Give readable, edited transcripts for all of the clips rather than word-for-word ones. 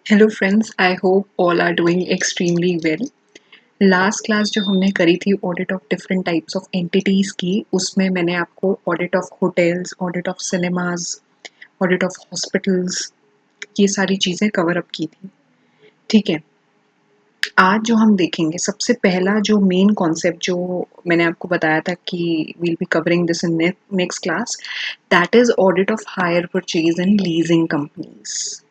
Hello friends, I hope all are doing extremely well. Last class जो हमने करी थी audit of different types of entities की, उसमें मैंने आपको audit of hotels, audit of cinemas, audit of hospitals, ये सारी चीज़ें कवर अप की थी। ठीक है, आज जो हम देखेंगे सबसे पहला जो मेन कॉन्सेप्ट जो मैंने आपको बताया था कि we'll be covering this in next class, that is audit of hire purchase and leasing companies.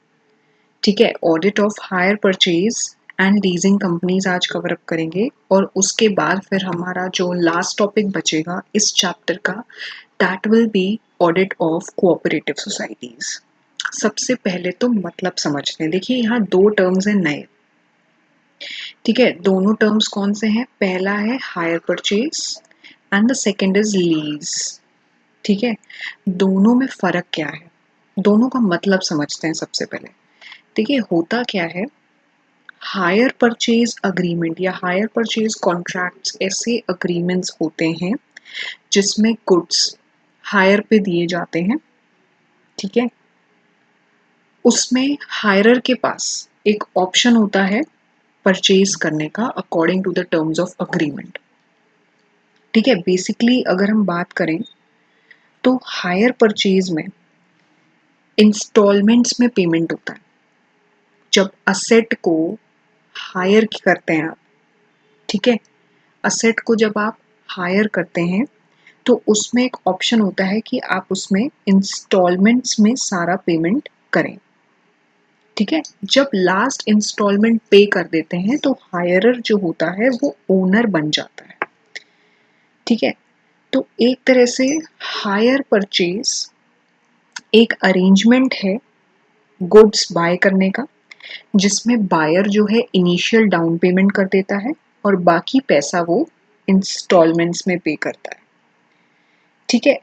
ठीक है, audit of hire purchase and leasing companies आज कवर अप करेंगे और उसके बाद फिर हमारा जो लास्ट टॉपिक बचेगा इस चैप्टर का, that will be audit of cooperative societies. सबसे पहले तो मतलब समझते हैं। देखिए, यहाँ दो टर्म्स हैं नए। ठीक है, दोनों टर्म्स कौन से हैं? पहला है higher purchase and the second is lease. ठीक है, दोनों में फर्क क्या है, दोनों का मतलब समझते हैं सबसे पहले। देखिए, होता क्या है, हायर परचेज अग्रीमेंट या हायर परचेज कॉन्ट्रैक्ट्स ऐसे अग्रीमेंट्स होते हैं जिसमें गुड्स हायर पे दिए जाते हैं। ठीक है, उसमें हायरर के पास एक ऑप्शन होता है परचेज करने का according to the terms of agreement. ठीक है, बेसिकली अगर हम बात करें तो हायर परचेज में इंस्टॉलमेंट्स में पेमेंट होता है। जब असेट को हायर करते हैं आप, ठीक है, असेट को जब आप हायर करते हैं तो उसमें एक ऑप्शन होता है कि आप उसमें इंस्टॉलमेंट्स में सारा पेमेंट करें। ठीक है, जब लास्ट इंस्टॉलमेंट पे कर देते हैं तो हायरर जो होता है वो ओनर बन जाता है। ठीक है, तो एक तरह से हायर परचेज एक अरेंजमेंट है गुड्स बाय करने का, जिसमें बायर जो है इनिशियल डाउन पेमेंट कर देता है और बाकी पैसा वो इंस्टॉलमेंट्स में पे करता है। ठीक है,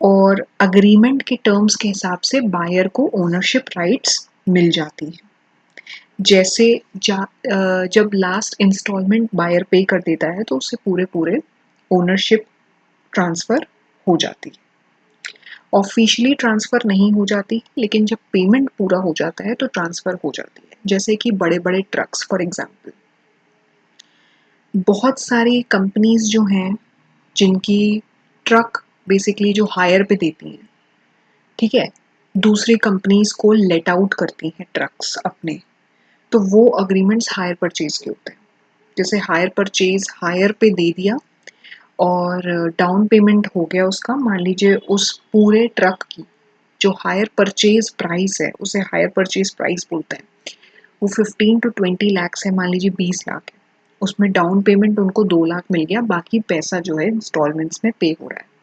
और अग्रीमेंट के टर्म्स के हिसाब से बायर को ओनरशिप राइट्स मिल जाती है। जैसे जब लास्ट इंस्टॉलमेंट बायर पे कर देता है तो उसे पूरे पूरे ओनरशिप ट्रांसफ़र हो जाती है। ऑफिशियली ट्रांसफ़र नहीं हो जाती, लेकिन जब पेमेंट पूरा हो जाता है तो ट्रांसफ़र हो जाती है। जैसे कि बड़े बड़े ट्रक्स फॉर एग्जांपल, बहुत सारी कंपनीज जो हैं जिनकी ट्रक बेसिकली जो हायर पे देती हैं, ठीक है, दूसरी कंपनीज को लेट आउट करती हैं ट्रक्स अपने, तो वो अग्रीमेंट्स हायर परचेज के होते हैं। जैसे हायर परचेज हायर पे दे दिया और डाउन पेमेंट हो गया उसका, मान लीजिए उस पूरे ट्रक की जो हायर परचेज प्राइस है उसे हायर परचेज प्राइस बोलते हैं। वो 15 to 20 लाख है, मान लीजिए 20 लाख है, उसमें डाउन पेमेंट उनको 2 लाख मिल गया, बाकी पैसा जो है इंस्टॉलमेंट्स में पे हो रहा है।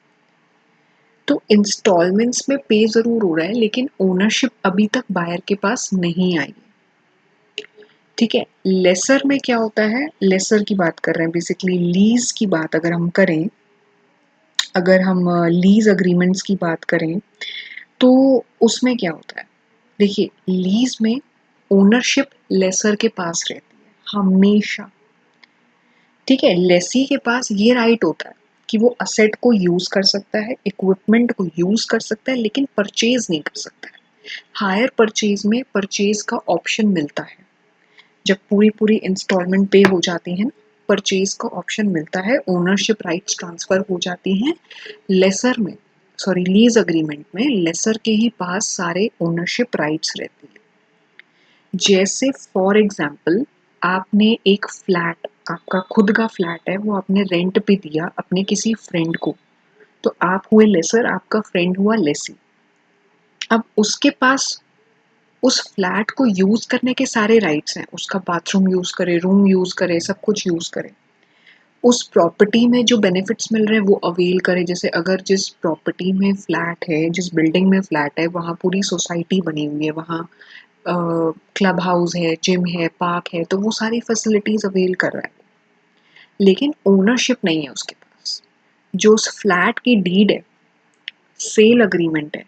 तो इंस्टॉलमेंट्स में पे ज़रूर हो रहा है लेकिन ओनरशिप अभी तक बायर के पास नहीं आई। ठीक है, लेसर में क्या होता है, लेसर की बात कर रहे हैं बेसिकली। लीज की बात अगर हम करें, अगर हम लीज अग्रीमेंट्स की बात करें तो उसमें क्या होता है, देखिए लीज में ओनरशिप लेसर के पास रहती है हमेशा। ठीक है, लेसी के पास ये राइट होता है कि वो असेट को यूज कर सकता है, इक्विपमेंट को यूज कर सकता है, लेकिन परचेज नहीं कर सकता है। हायर परचेज में परचेज का ऑप्शन मिलता है। जब पूरी पूरी इंस्टॉलमेंट पे हो जाती है, परचेज का ऑप्शन मिलता है, ओनरशिप राइट्स ट्रांसफर हो जाती हैं। लेसर में, सॉरी लीज अग्रीमेंट में लेसर के ही पास सारे ओनरशिप राइट्स रहती है। जैसे फॉर एग्जाम्पल, आपने एक फ्लैट, आपका खुद का फ्लैट है, वो आपने रेंट पे दिया अपने किसी फ्रेंड को, तो आप हुए लेसर, आपका फ्रेंड हुआ लेसी। अब उसके पास उस फ्लैट को यूज करने के सारे राइट्स हैं, उसका बाथरूम यूज करे, रूम यूज करे, सब कुछ यूज करे। उस प्रॉपर्टी में जो बेनिफिट्स मिल रहे हैं वो अवेल करे। जैसे अगर जिस प्रॉपर्टी में फ्लैट है, जिस बिल्डिंग में फ्लैट है, वहाँ पूरी सोसाइटी बनी हुई है, वहाँ क्लब हाउस है, जिम है, पार्क है, तो वो सारी फैसिलिटीज अवेल कर रहा है, लेकिन ओनरशिप नहीं है उसके पास। जो उस फ्लैट की डीड है, सेल अग्रीमेंट है,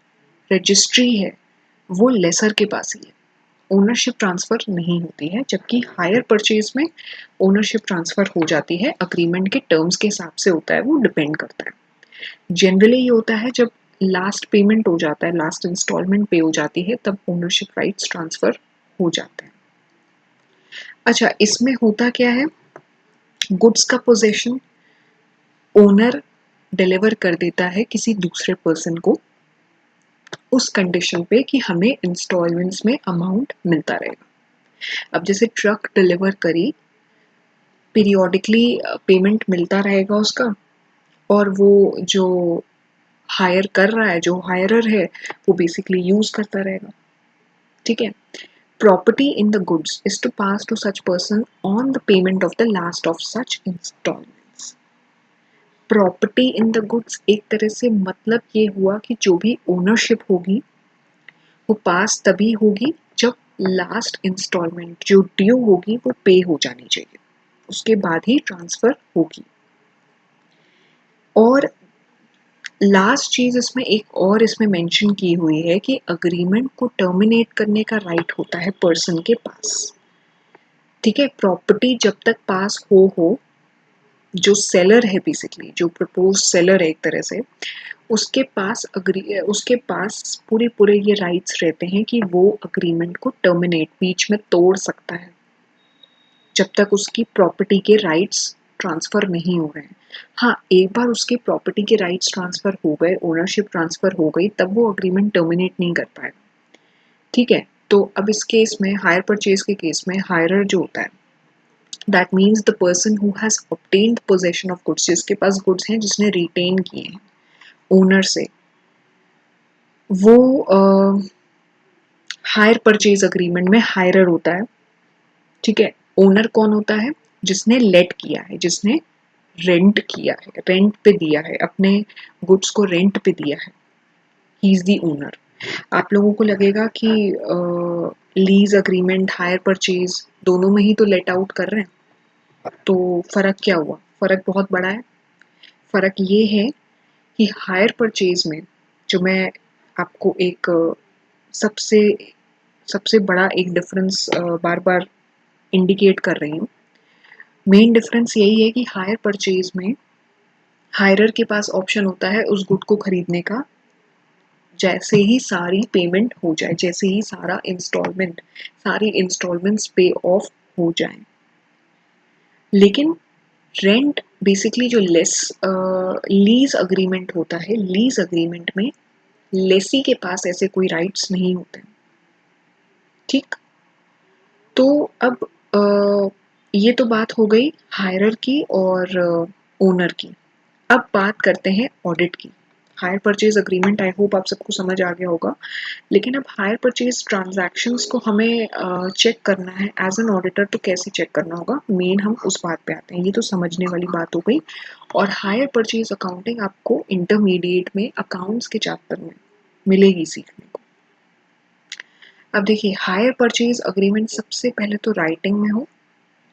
रजिस्ट्री है, वो लेसर के पास ही है, ओनरशिप ट्रांसफर नहीं होती है। जबकि हायर परचेज में ओनरशिप ट्रांसफर हो जाती है, अग्रीमेंट के टर्म्स के हिसाब से होता है, वो डिपेंड करता है। जनरली ये होता है जब लास्ट पेमेंट हो जाता है, लास्ट इंस्टॉलमेंट पे हो जाती है, तब ओनरशिप राइट्स ट्रांसफर हो जाता है। अच्छा, इसमें होता क्या है, गुड्स का पोजेशन ओनर डिलीवर कर देता है किसी दूसरे पर्सन को, उस कंडीशन पे कि हमें इंस्टॉलमेंट्स में अमाउंट मिलता रहेगा। अब जैसे ट्रक डिलीवर करी, पीरियोडिकली पेमेंट मिलता रहेगा उसका, और वो जो हायर कर रहा है, जो हायरर है, वो बेसिकली यूज करता रहेगा। ठीक है। Property in the goods is to pass to such person on the payment of the last of such instalments. Property in the goods एक तरह से मतलब ये हुआ कि जो भी ओनरशिप होगी वो पास तभी होगी जब लास्ट इंस्टॉलमेंट जो ड्यू होगी वो पे हो जानी चाहिए, उसके बाद ही ट्रांसफर होगी। और लास्ट चीज इसमें एक और इसमें मेंशन की हुई है कि अग्रीमेंट को टर्मिनेट करने का राइट होता है पर्सन के पास। ठीक है। प्रॉपर्टी जब तक पास हो जो सेलर है, बेसिकली जो प्रपोज सेलर है एक तरह से, उसके पास पूरे पूरे ये राइट्स रहते हैं कि वो अग्रीमेंट को टर्मिनेट, बीच में तोड़ सकता है, जब तक उसकी प्रॉपर्टी के राइट्स ट्रांसफर नहीं हो रहे हैं। हाँ, एक बार उसके प्रॉपर्टी के राइट्स ट्रांसफर हो गए, ओनरशिप ट्रांसफर हो गई, तब वो अग्रीमेंट टर्मिनेट नहीं कर पाएगा। ठीक है। तो अब इस केस में, हायर परचेज के केस में, हायरर जो होता है, that means the person who has obtained possession of goods, जिसके पास गुड्स हैं, जिसने रिटेन किए हैं ओनर से, वो हायर परचेज अग्रीमेंट में हायरर होता है। ठीक है। ओनर कौन होता है? जिसने लेट किया है, जिसने रेंट किया है, रेंट पे दिया है, अपने गुड्स को रेंट पे दिया है, ही इज दी ओनर। आप लोगों को लगेगा कि लीज अग्रीमेंट, हायर परचेज दोनों में ही तो लेट आउट कर रहे हैं, तो फर्क क्या हुआ? फर्क बहुत बड़ा है। फर्क ये है कि हायर परचेज में, जो मैं आपको एक सबसे सबसे बड़ा एक डिफरेंस बार बार इंडिकेट कर रही हूँ, मेन डिफरेंस यही है कि हायर परचेज में हायरर के पास ऑप्शन होता है उस गुड को खरीदने का जैसे ही सारी पेमेंट हो जाए, जैसे ही सारी इंस्टॉलमेंट्स पे ऑफ हो जाए। लेकिन रेंट बेसिकली जो लीज अग्रीमेंट होता है, लीज अग्रीमेंट में लेसी के पास ऐसे कोई राइट्स नहीं होते। ठीक। तो अब ये तो बात हो गई हायरर की और ओनर की। अब बात करते हैं ऑडिट की। Hire purchase agreement I hope आप सबको समझ आ गया होगा, लेकिन अब हायर परचेज ट्रांजैक्शंस को हमें चेक करना है एज एन ऑडिटर, तो कैसे चेक करना होगा, मेन हम उस बात पे आते हैं। ये तो समझने वाली बात हो गई। और हायर परचेज अकाउंटिंग आपको इंटरमीडिएट में अकाउंट्स के चैप्टर में मिलेगी सीखने को। अब देखिए, हायर परचेज अग्रीमेंट सबसे पहले तो राइटिंग में हो,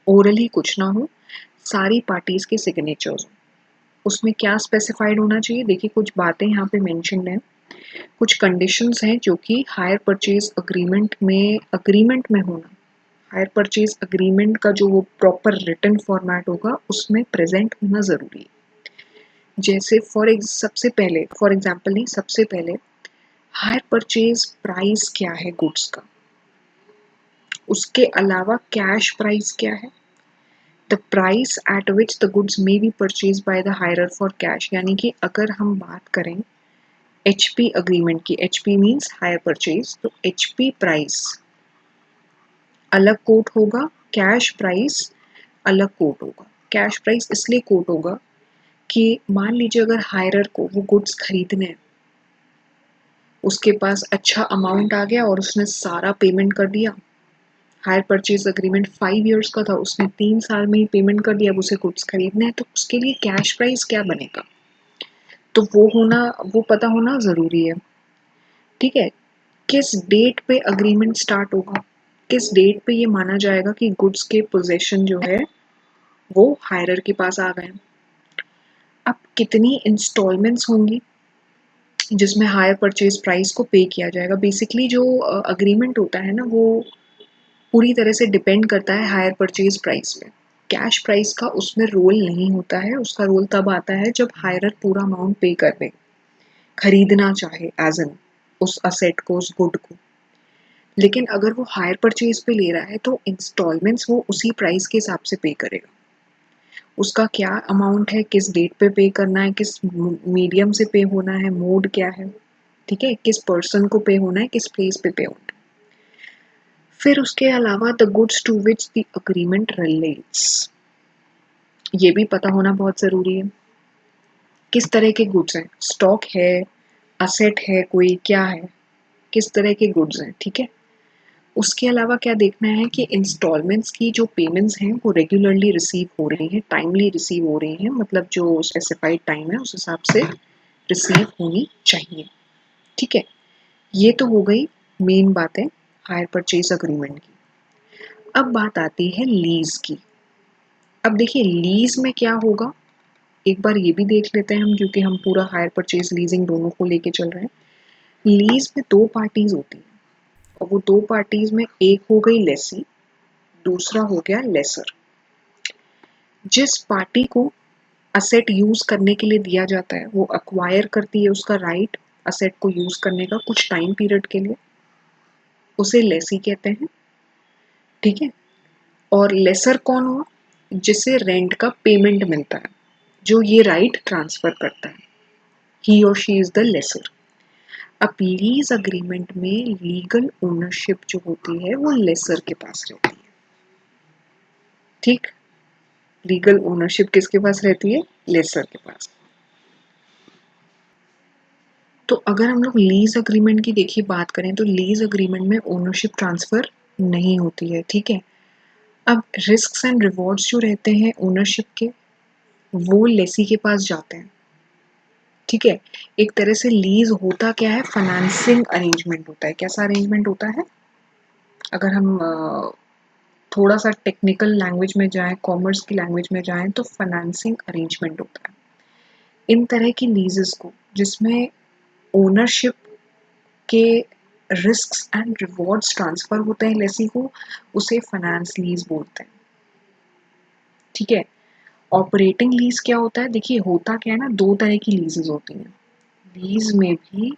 ओरली कुछ ना हो, सारी पार्टीज के सिग्नेचर्स। उसमें क्या स्पेसिफाइड होना चाहिए? देखिए, कुछ बातें यहाँ पे मेंशन्ड हैं, कुछ कंडीशंस हैं जो कि हायर परचेज अग्रीमेंट में होना, हायर परचेज अग्रीमेंट का जो वो प्रॉपर रिटन फॉर्मेट होगा उसमें प्रेजेंट होना जरूरी है। जैसे फॉर एग्जाम्पल नहीं, सबसे पहले हायर परचेज प्राइस क्या है गुड्स का, उसके अलावा कैश प्राइस क्या है, the price at which the goods may be purchase by the hirer for cash. यानी कि अगर हम बात करें HP अग्रीमेंट की, HP मीन्स हायर परचेज, तो HP प्राइस अलग कोट होगा, कैश प्राइस अलग कोट होगा। कैश प्राइस इसलिए कोट होगा कि मान लीजिए अगर हायरर को वो गुड्स खरीदने हैं, उसके पास अच्छा अमाउंट आ गया और उसने सारा पेमेंट कर दिया, हायर परचेज अग्रीमेंट 5 इयर्स का था, उसने 3 साल में ही पेमेंट कर दिया, अब उसे गुड्स खरीदने हैं, तो उसके लिए कैश प्राइस क्या बनेगा, तो वो पता होना जरूरी है। ठीक है। किस डेट पे अग्रीमेंट स्टार्ट होगा, किस डेट पे ये माना जाएगा कि गुड्स के पोजेशन जो है वो हायरर के पास आ गए। अब कितनी इंस्टॉलमेंट्स होंगी जिसमें हायर परचेज प्राइस को पे किया जाएगा? बेसिकली जो अग्रीमेंट होता है ना, वो पूरी तरह से डिपेंड करता है हायर परचेज प्राइस पे। कैश प्राइस का उसमें रोल नहीं होता है, उसका रोल तब आता है जब हायरर पूरा अमाउंट पे कर दे, खरीदना चाहे एज एन उस असेट को, उस गुड को। लेकिन अगर वो हायर परचेज पे ले रहा है तो इंस्टॉलमेंट्स वो उसी प्राइस के हिसाब से पे करेगा। उसका क्या अमाउंट है, किस डेट पे पे करना है, किस मीडियम से पे होना है, मोड क्या है, ठीक है, किस पर्सन को पे होना है, किस प्लेस पे पे होना है। फिर उसके अलावा the goods to which the agreement relates, ये भी पता होना बहुत ज़रूरी है। किस तरह के गुड्स हैं, स्टॉक है, असेट है, कोई क्या है, किस तरह के गुड्स हैं, ठीक है। उसके अलावा क्या देखना है कि इंस्टॉलमेंट्स की जो पेमेंट्स हैं वो रेगुलरली रिसीव हो रही हैं, टाइमली रिसीव हो रही हैं, मतलब जो स्पेसिफाइड टाइम है उस हिसाब से रिसीव होनी चाहिए, ठीक है। ये तो हो गई मेन बातें हायर परचेज अग्रीमेंट की। अब बात आती है लीज की। अब देखिए लीज में क्या होगा, एक बार ये भी देख लेते हैं हम, क्योंकि हम पूरा हायर परचेज लीजिंग दोनों को लेके चल रहे हैं। लीज में दो पार्टीज होती हैं, और वो दो पार्टीज में एक हो गई लेसी, दूसरा हो गया लेसर। जिस पार्टी को असेट यूज करने के लिए दिया जाता है वो अक्वायर करती है उसका राइट असेट को यूज करने का कुछ टाइम पीरियड के लिए, उसे लेसी कहते हैं, ठीक है। और लेसर कौन हुआ, जिसे रेंट का पेमेंट मिलता है, जो ये राइट ट्रांसफर करता है, ही और शी इज द लेसर। अब लीज अग्रीमेंट में लीगल ओनरशिप जो होती है वो लेसर के पास रहती है, ठीक। लीगल ओनरशिप किसके पास रहती है, लेसर के पास। तो अगर हम लोग लीज अग्रीमेंट की देखिए बात करें तो लीज अग्रीमेंट में ओनरशिप ट्रांसफर नहीं होती है, ठीक है। अब रिस्क्स एंड रिवॉर्ड्स जो रहते हैं ओनरशिप के वो लेसी के पास जाते हैं, ठीक है। एक तरह से लीज होता क्या है, फाइनेंसिंग अरेंजमेंट होता है। कैसा अरेंजमेंट होता है, अगर हम थोड़ा सा टेक्निकल लैंग्वेज में जाएं, कॉमर्स की लैंग्वेज में जाएं, तो फाइनेंसिंग अरेंजमेंट होता है। इन तरह की लीजेस को जिसमें ओनरशिप के रिस्क्स एंड रिवॉर्ड्स ट्रांसफर होते हैं लेसी को, उसे फाइनेंस लीज बोलते हैं, ठीक है। ऑपरेटिंग लीज क्या होता है, देखिए होता क्या है ना, दो तरह की लीजेस होती हैं। लीज में भी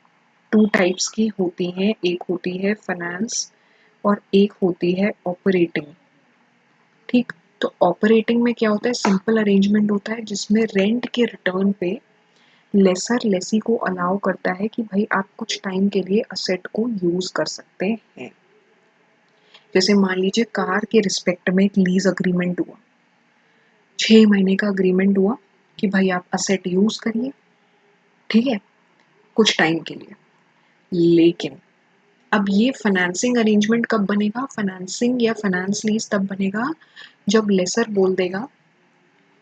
टू टाइप्स की होती हैं, एक होती है फाइनेंस और एक होती है ऑपरेटिंग, ठीक। तो ऑपरेटिंग में क्या होता है, सिंपल अरेंजमेंट होता है जिसमें रेंट के रिटर्न पे लेसर लेसी को अलाउ करता है कि भाई आप कुछ टाइम के लिए असेट को यूज कर सकते हैं। जैसे मान लीजिए कार के रिस्पेक्ट में एक लीज अग्रीमेंट हुआ, 6 महीने का अग्रीमेंट हुआ कि भाई आप असेट यूज करिए, ठीक है, कुछ टाइम के लिए। लेकिन अब ये फाइनेंसिंग अरेंजमेंट कब बनेगा, फाइनेंसिंग या फाइनेंस लीज तब बनेगा जब लेसर बोल देगा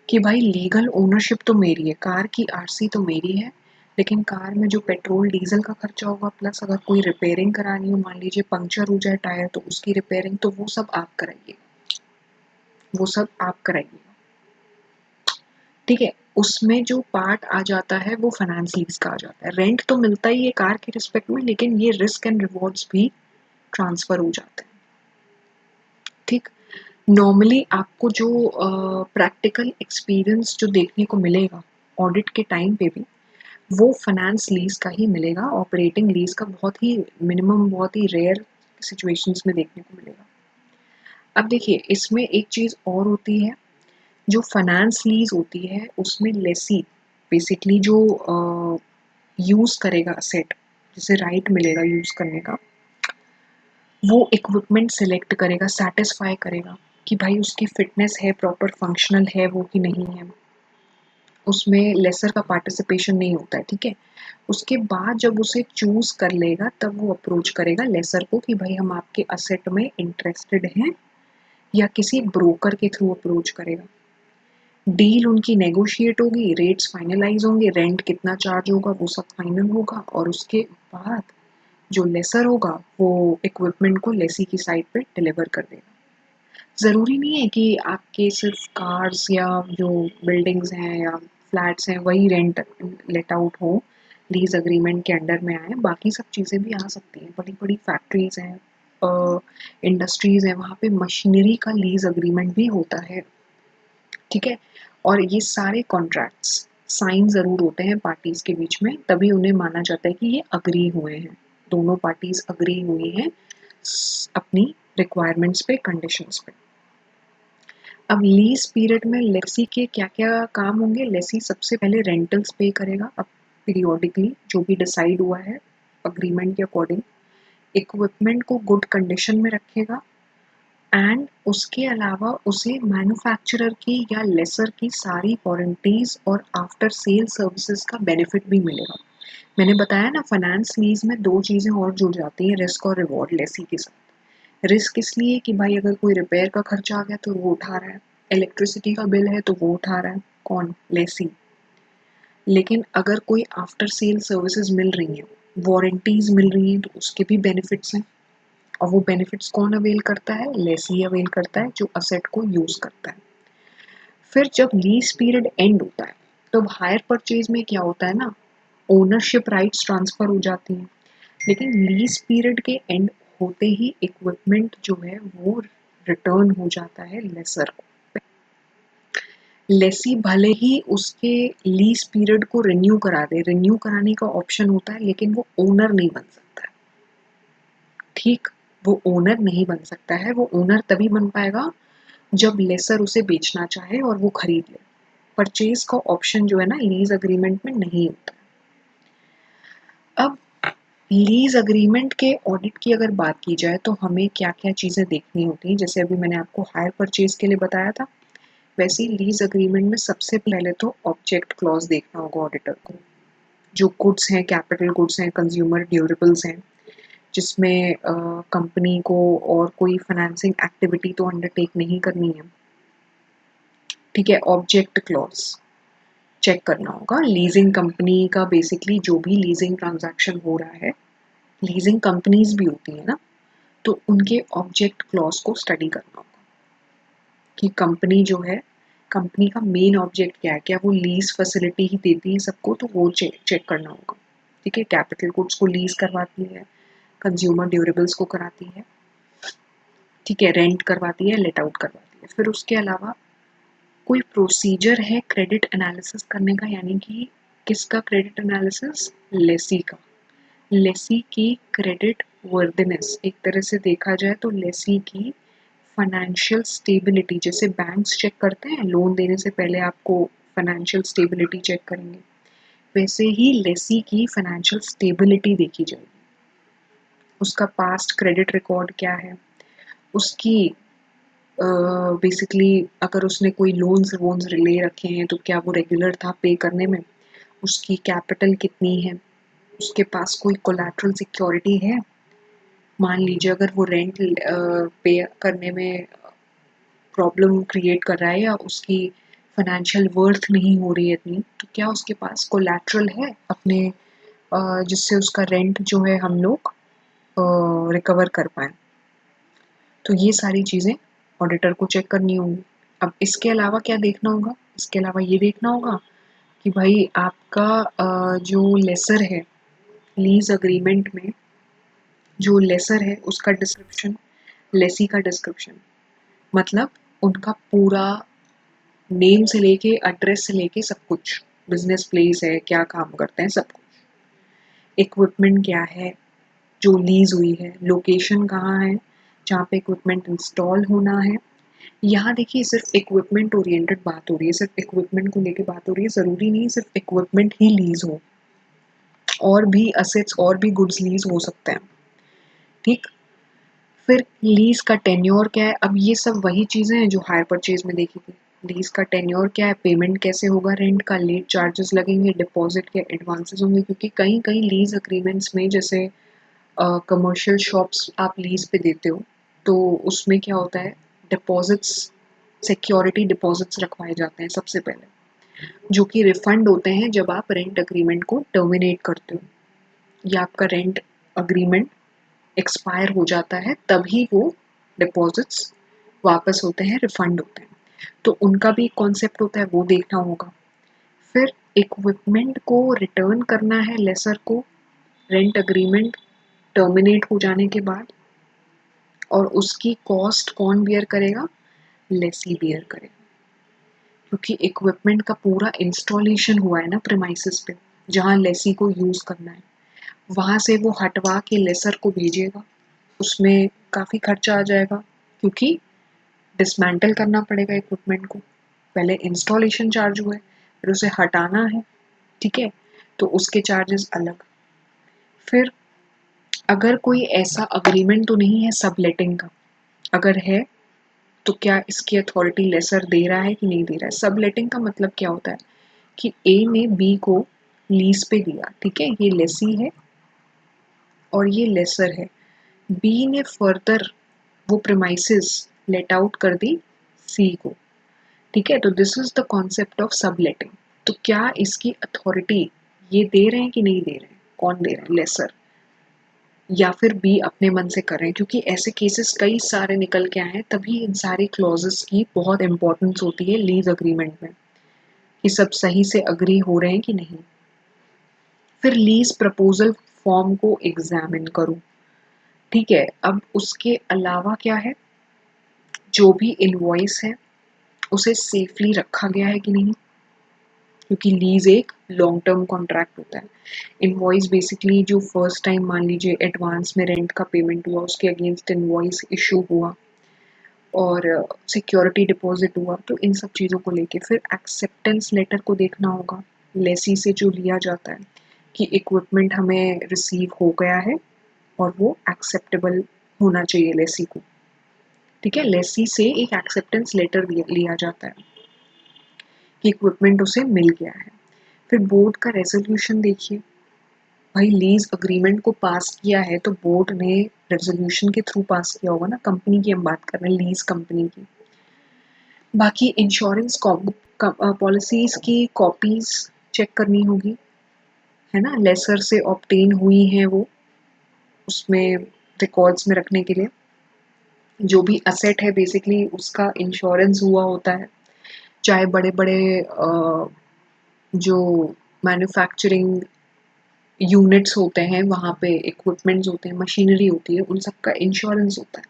कि भाई लीगल ओनरशिप तो मेरी है, कार की आरसी तो मेरी है, लेकिन कार में जो पेट्रोल डीजल का खर्चा होगा, प्लस अगर कोई रिपेयरिंग करानी हो, मान लीजिए पंक्चर हो जाए टायर तो उसकी रिपेयरिंग, तो वो सब आप कराइए, वो सब आप कराइए, ठीक है। उसमें जो पार्ट आ जाता है वो फाइनेंस लीज का आ जाता है। रेंट तो मिलता ही है कार के रिस्पेक्ट में, लेकिन ये रिस्क एंड रिवॉर्ड्स भी ट्रांसफर हो जाते हैं, ठीक। नॉर्मली आपको जो प्रैक्टिकल एक्सपीरियंस जो देखने को मिलेगा ऑडिट के टाइम पे भी, वो फाइनेंस लीज का ही मिलेगा। ऑपरेटिंग लीज का बहुत ही मिनिमम, बहुत ही रेयर सिचुएशंस में देखने को मिलेगा। अब देखिए इसमें एक चीज़ और होती है, जो फाइनेंस लीज होती है उसमें लेसी बेसिकली जो यूज़ करेगा असेट, जिसे राइट मिलेगा यूज़ करने का, वो इक्विपमेंट सिलेक्ट करेगा, सेटिस्फाई करेगा कि भाई उसकी फिटनेस है, प्रॉपर फंक्शनल है वो कि नहीं है, उसमें लेसर का पार्टिसिपेशन नहीं होता है, ठीक है। उसके बाद जब उसे चूज कर लेगा तब वो अप्रोच करेगा लेसर को कि भाई हम आपके असेट में इंटरेस्टेड हैं, या किसी ब्रोकर के थ्रू अप्रोच करेगा। डील उनकी नेगोशिएट होगी, रेट्स फाइनलाइज होंगे, रेंट कितना चार्ज होगा वो सब फाइनल होगा, और उसके बाद जो लेसर होगा वो इक्विपमेंट को लेसी की साइट पे डिलीवर कर देगा। ज़रूरी नहीं है कि आपके सिर्फ कार्स या जो बिल्डिंग्स हैं या फ्लैट्स हैं वही रेंट लेट आउट हो, लीज अग्रीमेंट के अंडर में आए, बाकी सब चीज़ें भी आ सकती हैं। बड़ी बड़ी फैक्ट्रीज हैं, इंडस्ट्रीज हैं, वहाँ पे मशीनरी का लीज अग्रीमेंट भी होता है, ठीक है। और ये सारे कॉन्ट्रैक्ट्स साइन ज़रूर होते हैं पार्टीज के बीच में, तभी उन्हें माना जाता है कि ये अग्री हुए हैं, दोनों पार्टीज अग्री हुई हैं, अपनी रिक्वायरमेंट्स पे, कंडीशंस पे। अब लीज पीरियड में लेसी के क्या क्या काम होंगे? लेसी सबसे पहले रेंटल्स पे करेगा अब पीरियोडिकली, जो भी डिसाइड हुआ है अग्रीमेंट के अकॉर्डिंग। इक्विपमेंट को गुड कंडीशन में रखेगा एंड उसके अलावा उसे मैन्युफैक्चरर की या लेसर की सारी वारंटीज और आफ्टर सेल सर्विसेज का बेनिफिट भी मिलेगा। मैंने बताया ना, फाइनेंस लीज में दो चीज़ें और जुड़ जाती हैं, रिस्क और रिवॉर्ड लेसी के साथ। रिस्क इसलिए कि भाई अगर कोई रिपेयर का खर्चा आ गया तो वो उठा रहा है, इलेक्ट्रिसिटी का बिल है तो वो उठा रहा है, कौन? लेसी। लेकिन अगर कोई आफ्टर सेल सर्विसेज मिल रही हैं, वारंटीज मिल रही हैं, तो उसके भी बेनिफिट्स हैं। और वो बेनिफिट्स कौन अवेल करता है? लेसी अवेल करता है, जो असेट को यूज करता है। फिर जब लीज पीरियड एंड होता है तो हायर परचेज में क्या होता है ना, ओनरशिप राइट्स ट्रांसफर हो जाती हैं। लेकिन लीज पीरियड के एंड होते ही इक्विपमेंट जो है वो रिटर्न हो जाता है लेसर को। लेसी भले ही उसके लीज पीरियड को रिन्यू करा दे, रिन्यू कराने का ऑप्शन होता है, लेकिन वो ओनर नहीं बन सकता है। ठीक, वो ओनर नहीं बन सकता है। वो ओनर तभी बन पाएगा जब लेसर उसे बेचना चाहे और वो खरीद ले। परचेज का ऑप्शन जो है ना लीज अग्रीमेंट में नहीं होता। अब लीज अग्रीमेंट के ऑडिट की अगर बात की जाए तो हमें क्या क्या चीज़ें देखनी होती हैं, जैसे अभी मैंने आपको हायर परचेज के लिए बताया था, वैसे ही लीज अग्रीमेंट में सबसे पहले तो ऑब्जेक्ट क्लॉज देखना होगा ऑडिटर को। जो गुड्स हैं, कैपिटल गुड्स हैं, कंज्यूमर ड्यूरेबल्स हैं, जिसमें कंपनी को और कोई फाइनेंसिंग एक्टिविटी तो अंडरटेक नहीं करनी है, ठीक है, ऑब्जेक्ट क्लॉज चेक करना होगा। लीजिंग कंपनी का बेसिकली जो भी लीजिंग ट्रांजैक्शन हो रहा है, लीजिंग कंपनीज भी होती है ना, तो उनके ऑब्जेक्ट क्लॉज को स्टडी करना होगा कि कंपनी जो है, कंपनी का मेन ऑब्जेक्ट क्या है, क्या वो लीज फैसिलिटी ही देती है सबको, तो वो चेक करना होगा। ठीक है, कैपिटल गुड्स को लीज करवाती है, कंज्यूमर ड्यूरेबल्स को कराती है, ठीक है, रेंट करवाती है, लेट आउट करवाती है। फिर उसके अलावा कोई प्रोसीजर है क्रेडिट एनालिसिस करने का, यानी कि किसका क्रेडिट एनालिसिस? लेसी का। लेसी की क्रेडिट वर्दिनेस, एक तरह से देखा जाए तो लेसी की फाइनेंशियल स्टेबिलिटी, जैसे बैंक्स चेक करते हैं लोन देने से पहले आपको फाइनेंशियल स्टेबिलिटी चेक करेंगे, वैसे ही लेसी की फाइनेंशियल स्टेबिलिटी देखी जाएगी। उसका पास्ट क्रेडिट रिकॉर्ड क्या है, उसकी बेसिकली अगर उसने कोई लोन्स वोन्स ले रखे हैं तो क्या वो रेगुलर था पे करने में, उसकी कैपिटल कितनी है, उसके पास कोई कोलैटरल सिक्योरिटी है। मान लीजिए अगर वो रेंट पे करने में प्रॉब्लम क्रिएट कर रहा है या उसकी फाइनेंशियल वर्थ नहीं हो रही है इतनी, तो क्या उसके पास कोलैटरल है अपने जिससे उसका रेंट जो है हम लोग रिकवर कर पाएँ। तो ये सारी चीज़ें ऑडिटर को चेक करनी होंगी। अब इसके अलावा क्या देखना होगा? इसके अलावा ये देखना होगा कि भाई आपका जो लेसर है, लीज़ अग्रीमेंट में जो लेसर है उसका डिस्क्रिप्शन, लेसी का डिस्क्रिप्शन, मतलब उनका पूरा नेम से लेके एड्रेस से लेके सब कुछ, बिजनेस प्लेस है, क्या काम करते हैं, सब कुछ, इक्विपमेंट क्या है जो लीज हुई है, लोकेशन कहाँ है जहाँ पे इक्विपमेंट इंस्टॉल होना है। यहाँ देखिए सिर्फ इक्विपमेंट ओरिएंटेड बात हो रही है, सिर्फ इक्विपमेंट को लेके बात हो रही है, ज़रूरी नहीं सिर्फ इक्विपमेंट ही लीज हो, और भी असेट्स और भी गुड्स लीज हो सकते हैं। ठीक, फिर लीज का टेन्योर क्या है? अब ये सब वही चीज़ें हैं जो हायर परचेज में देखी थी। लीज का टेन्योर क्या है, पेमेंट कैसे होगा रेंट का, लेट चार्जेस लगेंगे, डिपॉजिट के एडवांसेस होंगे, क्योंकि कहीं कहीं लीज अग्रीमेंट्स में जैसे कमर्शियल शॉप्स आप लीज पे देते हो तो उसमें क्या होता है, डिपॉजिट्स, सिक्योरिटी डिपॉजिट्स रखवाए जाते हैं सबसे पहले, जो कि रिफंड होते हैं जब आप रेंट अग्रीमेंट को टर्मिनेट करते हो या आपका रेंट अग्रीमेंट एक्सपायर हो जाता है, तभी वो डिपॉजिट्स वापस होते हैं, रिफंड होते हैं। तो उनका भी कॉन्सेप्ट होता है, वो देखना होगा। फिर इक्विपमेंट को रिटर्न करना है लेसर को रेंट अग्रीमेंट टर्मिनेट हो जाने के बाद, और उसकी कॉस्ट कौन बियर करेगा? लेसी बियर करेगा, क्योंकि इक्विपमेंट का पूरा इंस्टॉलेशन हुआ है ना प्रीमाइसेस पे, जहाँ लेसी को यूज करना है, वहां से वो हटवा के लेसर को भेजेगा, उसमें काफ़ी खर्चा आ जाएगा, क्योंकि डिसमेंटल करना पड़ेगा इक्विपमेंट को, पहले इंस्टॉलेशन चार्ज हुआ है, फिर उसे हटाना है, ठीक है, तो उसके चार्जेस अलग। फिर अगर कोई ऐसा अग्रीमेंट तो नहीं है सबलेटिंग का, अगर है तो क्या इसकी अथॉरिटी लेसर दे रहा है कि नहीं दे रहा है। सबलेटिंग का मतलब क्या होता है कि ए ने बी को लीज पे दिया, ठीक है, ये लेसी है और ये लेसर है। बी ने फर्दर वो प्रेमाइसेस लेट आउट कर दी सी को, ठीक है, तो this is the concept of subletting. तो क्या इसकी अथॉरिटी ये दे रहे हैं कि नहीं दे रहे हैं, कौन दे रहे हैं, लेसर, या फिर बी अपने मन से कर रहे हैं, क्योंकि ऐसे केसेस कई सारे निकल के आए हैं, तभी इन सारी क्लॉजेस की बहुत इंपॉर्टेंस होती है लीज अग्रीमेंट में, कि सब सही से अग्री हो रहे हैं कि नहीं। फिर लीज प्रपोजल फॉर्म को एग्जामिन करूं, ठीक है, अब उसके अलावा क्या है, जो भी इनवॉइस है उसे सेफली रखा गया है कि नहीं, क्योंकि लीज एक लॉन्ग टर्म कॉन्ट्रैक्ट होता है। इनवॉइस बेसिकली जो फर्स्ट टाइम मान लीजिए एडवांस में रेंट का पेमेंट हुआ, उसके अगेंस्ट इनवॉइस इशू हुआ और सिक्योरिटी डिपॉजिट हुआ, तो इन सब चीज़ों को लेके फिर एक्सेप्टेंस लेटर को देखना होगा लेसी से जो लिया जाता है, कि इक्विपमेंट हमें रिसीव हो गया है और वो एक्सेप्टेबल होना चाहिए लेसी को, ठीक है, लेसी से एक एक्सेप्टेंस लेटर लिया जाता है कि इक्विपमेंट उसे मिल गया है। फिर बोर्ड का रेजोल्यूशन देखिए, भाई लीज अग्रीमेंट को पास किया है तो बोर्ड ने रेजोल्यूशन के थ्रू पास किया होगा ना, कंपनी की हम बात कर रहे हैं, लीज कंपनी की। बाकी इंश्योरेंस पॉलिसीज की कॉपीज चेक करनी होगी, है ना, लेसर से ऑब्टेन हुई हैं वो, उसमें रिकॉर्ड्स में रखने के लिए। जो भी असेट है बेसिकली उसका इंश्योरेंस हुआ होता है, चाहे बड़े बड़े जो मैन्युफैक्चरिंग यूनिट्स होते हैं, वहाँ पे इक्विपमेंट्स होते हैं, मशीनरी होती है, उन सब का इंश्योरेंस होता है,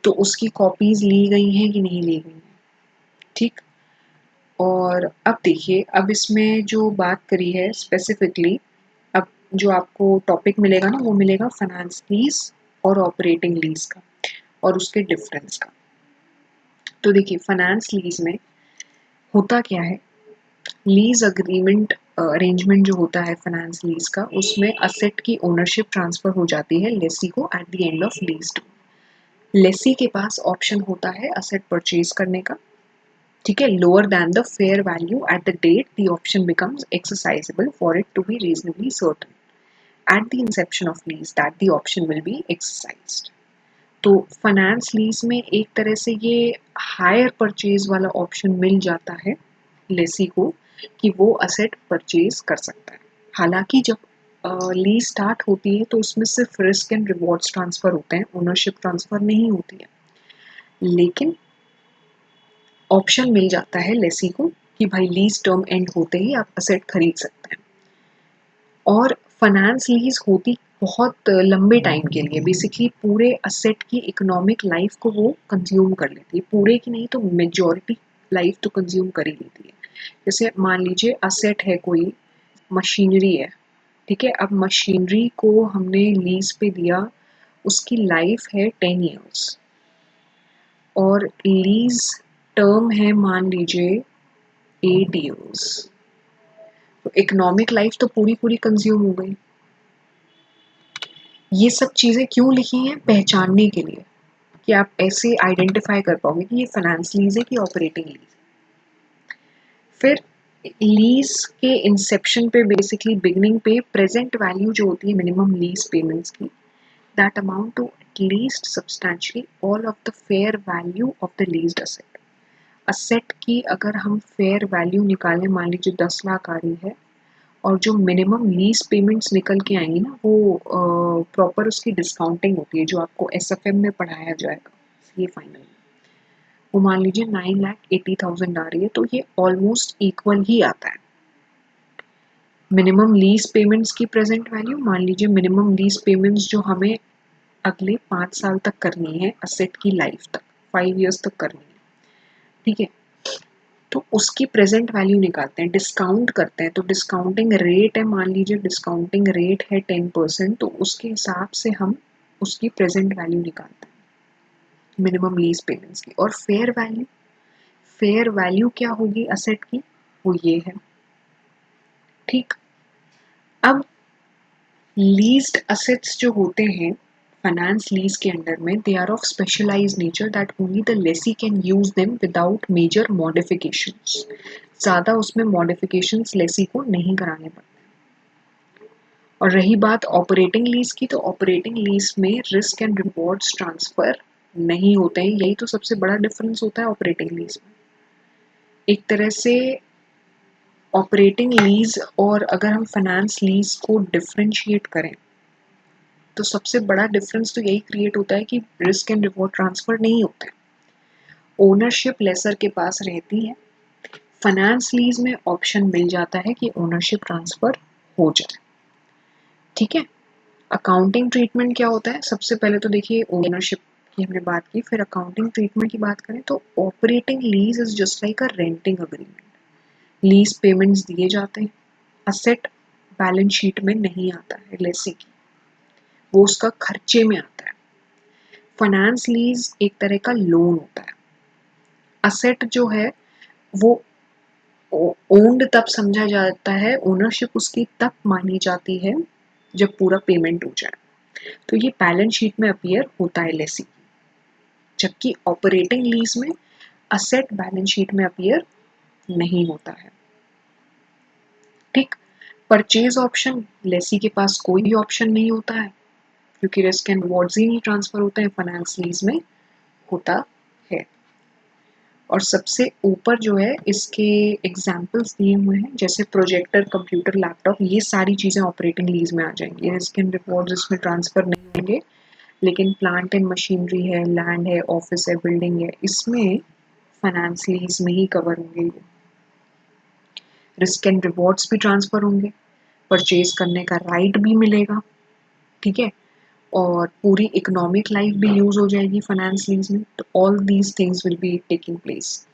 तो उसकी कॉपीज ली गई हैं कि नहीं ली गई हैं, ठीक। और अब देखिए, अब इसमें जो बात करी है स्पेसिफिकली, अब जो आपको टॉपिक मिलेगा ना, वो मिलेगा फाइनेंस लीज और ऑपरेटिंग लीज का और उसके डिफरेंस का। तो देखिए, फाइनेंस लीज में होता क्या है, लीज अग्रीमेंट अरेंजमेंट जो होता है फाइनेंस लीज का, उसमें असेट की ओनरशिप ट्रांसफर हो जाती है लेसी को at the end of lease term. Lessee के पास ऑप्शन होता है असेट परचेज करने का, ठीक है, lower than the fair value at the date the option becomes exercisable for it to be reasonably certain at the inception of lease that the option will be exercised. तो finance lease में एक तरह से ये hire purchase वाला option मिल जाता है लेसी को, कि वो असेट परचेज कर सकता है। हालांकि जब लीज स्टार्ट होती है तो उसमें सिर्फ रिस्क एंड रिवॉर्ड्स ट्रांसफर होते हैं, ओनरशिप ट्रांसफर नहीं होती है, लेकिन ऑप्शन मिल जाता है लेसी को कि भाई लीज टर्म एंड होते ही आप असेट खरीद सकते हैं। और फाइनेंस लीज होती बहुत लंबे टाइम के लिए, बेसिकली पूरे असेट की इकोनॉमिक लाइफ को वो कंज्यूम कर लेती है, पूरे की नहीं तो मेजॉरिटी लाइफ तो कंज्यूम कर ही लेती है। जैसे मान लीजिए असेट है कोई, मशीनरी है, ठीक है, अब मशीनरी को हमने लीज पे दिया, उसकी लाइफ है 10 ईयर्स और लीज टर्म है मान लीजिए 8 ईयर्स, तो इकोनॉमिक लाइफ तो पूरी पूरी कंज्यूम हो गई। ये सब चीज़ें क्यों लिखी हैं, पहचानने के लिए, कि आप ऐसे आइडेंटिफाई कर पाओगे कि ये फाइनेंस लीज है कि ऑपरेटिंग लीज। फिर लीज के इंसेप्शन पे बेसिकली बिगनिंग पे प्रेजेंट वैल्यू जो होती है मिनिमम लीज पेमेंट्स की, that amount to at least substantially all of the fair value of the leased asset. Asset की अगर हम फेयर वैल्यू निकालें, मान लीजिए 10 लाख आ रही है, और जो मिनिमम लीज पेमेंट्स निकल के आएंगी ना, वो प्रॉपर उसकी डिस्काउंटिंग होती है, जो आपको एसएफएम में पढ़ाया जाएगा ये फाइनल में, वो मान लीजिए 9,80,000 आ रही है, तो ये ऑलमोस्ट इक्वल ही आता है। मिनिमम लीज पेमेंट्स की प्रेजेंट वैल्यू, मान लीजिए मिनिमम लीज पेमेंट्स जो हमें अगले 5 साल तक करनी है, असेट की लाइफ तक 5 ईयर्स तक करनी है, ठीक है, तो उसकी प्रेजेंट वैल्यू निकालते हैं, डिस्काउंट करते हैं, तो डिस्काउंटिंग रेट है, मान लीजिए डिस्काउंटिंग रेट है 10%, तो उसके हिसाब से हम उसकी प्रेजेंट वैल्यू निकालता है मिनिमम लीज पेमेंट्स की। और फेयर वैल्यू क्या होगी असेट की, वो ये है। ठीक, अब लीज्ड असेट्स जो होते हैं फाइनेंस लीज के अंडर में, they are of specialised nature that only the lessee can use them without major modifications. ज़्यादा उसमें मॉडिफिकेशंस लेसी को नहीं कराने पड़ते। और रही बात ऑपरेटिंग लीज की, तो ऑपरेटिंग लीज में रिस्क एंड रिवॉर्ड्स ट्रांसफर नहीं होते हैं। यही तो सबसे बड़ा डिफरेंस होता है ऑपरेटिंग लीज में। एक तरह से ऑपरेटिंग लीज और अगर हम फाइनेंस लीज को डिफरेंशिएट करें तो सबसे बड़ा डिफरेंस तो यही क्रिएट होता है कि रिस्क एंड रिवॉर्ड ट्रांसफर नहीं होते, ओनरशिप लेसर के पास रहती है। फाइनेंस लीज में ऑप्शन मिल जाता है कि ओनरशिप ट्रांसफर हो जाए। ठीक है, अकाउंटिंग ट्रीटमेंट क्या होता है, सबसे पहले तो देखिए ओनरशिप की हमने बात की, फिर अकाउंटिंग ट्रीटमेंट की बात करें तो operating lease is just like a renting agreement. Lease payments दिए जाते हैं, असेट बैलेंस शीट में नहीं आता है लेसी की, वो उसका खर्चे में आता है। फाइनेंस लीज एक तरह का लोन होता है। असेट जो है वो ओन्ड तब समझा जाता है, ओनरशिप उसकी तब मानी जाती है जब पूरा पेमेंट हो जाए, तो ये बैलेंस शीट में अपीयर होता है लेसी। जबकि ऑपरेटिंग लीज में असेट बैलेंस शीट में अपीयर नहीं होता है। ठीक, परचेज ऑप्शन, लेसी के पास कोई भी ऑप्शन नहीं होता है क्योंकि रिस्क एंड रिवॉर्ड्स ही नहीं ट्रांसफर होते हैं, फाइनेंस लीज में होता है। और सबसे ऊपर जो है इसके एग्जाम्पल्स दिए हुए हैं, जैसे प्रोजेक्टर, कंप्यूटर, लैपटॉप, ये सारी चीज़ें ऑपरेटिंग लीज में आ जाएंगी। रिस्क एंड रिवॉर्ड्स इसमें ट्रांसफर नहीं होंगे, लेकिन प्लांट एंड मशीनरी है, लैंड है, ऑफिस है, बिल्डिंग है, इसमें फाइनेंस लीज में ही कवर होंगे। रिस्क एंड रिवॉर्ड्स भी ट्रांसफर होंगे, परचेज करने का राइट भी मिलेगा। ठीक है, और पूरी इकोनॉमिक लाइफ भी यूज हो जाएगी फाइनेंस लीज में, तो all these things will be taking place.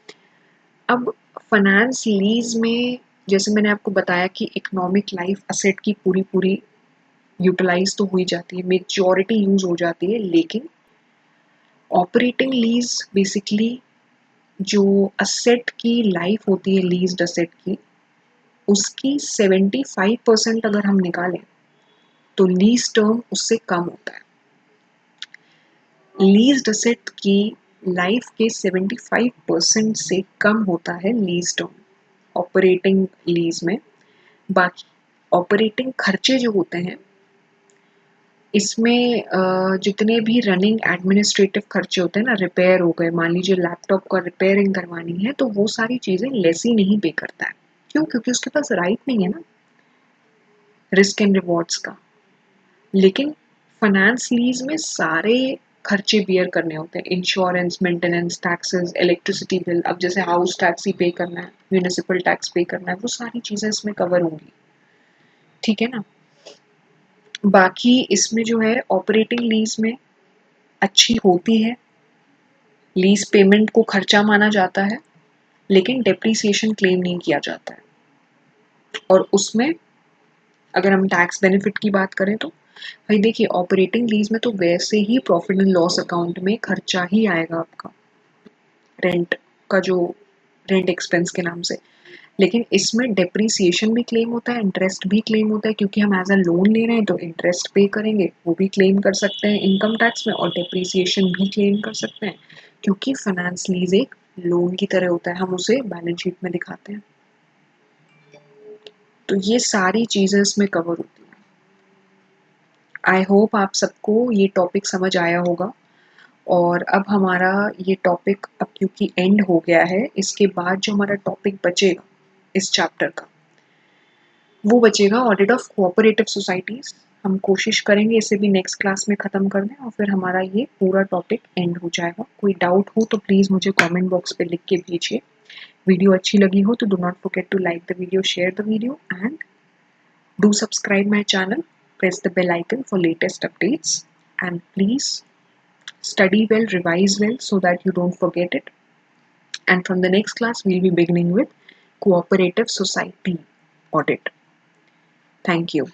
अब फाइनेंस लीज में जैसे मैंने आपको बताया कि इकोनॉमिक लाइफ असेट की पूरी पूरी यूटिलाइज तो हुई जाती है, मेजॉरिटी यूज हो जाती है, लेकिन ऑपरेटिंग लीज बेसिकली जो असेट की लाइफ होती है, लीज्ड असेट की, उसकी 75% अगर हम निकालें तो लीज टर्म उससे कम होता है। लीज्ड असेट की लाइफ के 75% से कम होता है लीज टर्म ऑपरेटिंग लीज में। बाकी ऑपरेटिंग खर्चे जो होते हैं इसमें जितने भी रनिंग एडमिनिस्ट्रेटिव खर्चे होते हैं ना, रिपेयर हो गए, मान लीजिए लैपटॉप का रिपेयरिंग करवानी है, तो वो सारी चीज़ें लेसी नहीं पे करता है। क्यों? क्योंकि उसके पास राइट नहीं है ना रिस्क एंड रिवॉर्ड्स का। लेकिन फाइनेंस लीज में सारे खर्चे बियर करने होते हैं, insurance, maintenance, taxes, electricity bill, अब जैसे हाउस टैक्स ही पे करना है, म्यूनिसिपल टैक्स पे करना है, वो सारी चीज़ें इसमें कवर होंगी। ठीक है ना। बाकी इसमें जो है ऑपरेटिंग लीज में अच्छी होती है, लीज पेमेंट को खर्चा माना जाता है, लेकिन डेप्रीसिएशन क्लेम नहीं किया जाता है। और उसमें अगर हम टैक्स बेनिफिट की बात करें तो भाई देखिए ऑपरेटिंग लीज में तो वैसे ही प्रॉफिट एंड लॉस अकाउंट में खर्चा ही आएगा आपका, रेंट का जो रेंट एक्सपेंस के नाम से, लेकिन इसमें डेप्रीसिएशन भी क्लेम होता है, इंटरेस्ट भी क्लेम होता है, क्योंकि हम एज अ लोन ले रहे हैं तो इंटरेस्ट पे करेंगे, वो भी क्लेम कर सकते हैं इनकम टैक्स में, और डेप्रीसिएशन भी क्लेम कर सकते हैं क्योंकि फाइनेंस लीज एक लोन की तरह होता है, हम उसे बैलेंस शीट में दिखाते हैं। तो ये सारी चीज़ें इसमें कवर होती हैं। आई होप आप सबको ये टॉपिक समझ आया होगा। और अब हमारा ये टॉपिक अब क्योंकि एंड हो गया है, इसके बाद जो हमारा टॉपिक बचेगा इस चैप्टर का, वो बचेगा ऑडिट ऑफ कोऑपरेटिव सोसाइटीज़। हम कोशिश करेंगे इसे भी नेक्स्ट क्लास में ख़त्म कर दें और फिर हमारा ये पूरा टॉपिक एंड हो जाएगा। कोई डाउट हो तो प्लीज़ मुझे कमेंट बॉक्स पे लिख के भेजिए। वीडियो अच्छी लगी हो तो do not forget to like the video, share the video and do subscribe my channel, press the bell icon for latest updates, and please study well, revise well so that you don't forget it. And from the next class we'll be beginning with cooperative society audit. Thank you.